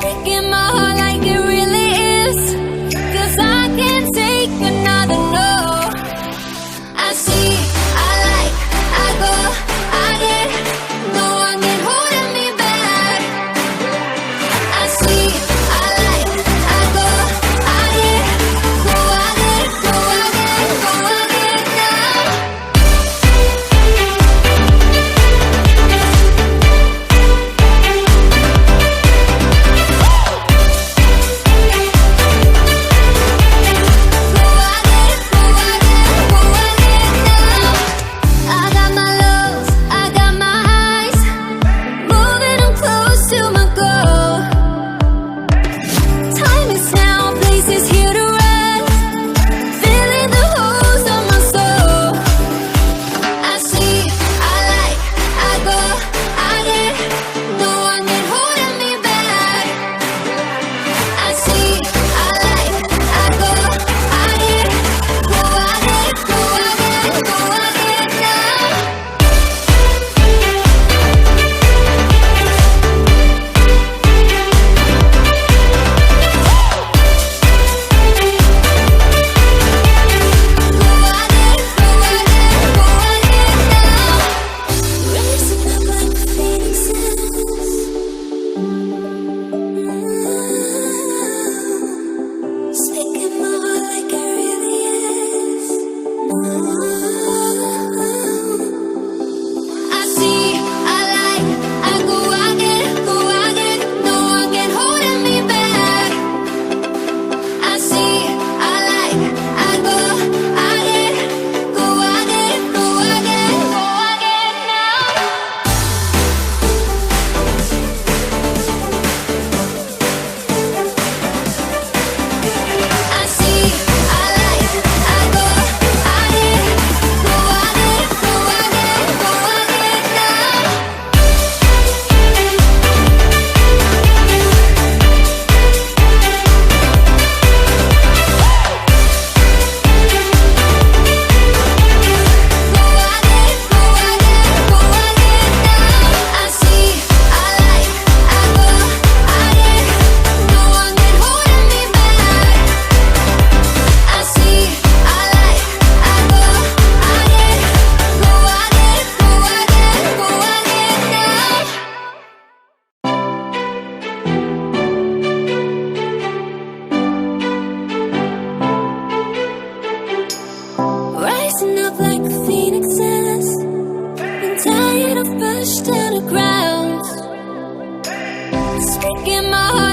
Speaking my heart like it really is, 'cause I can't take another no. I see, I like, I go, I get, no one can hold me back. I see, I like, I go, I get, go, I get, go, I get, go, I get now. Rising up like a phoenix is. I'm tired of pushed to the ground. Speaking my heart.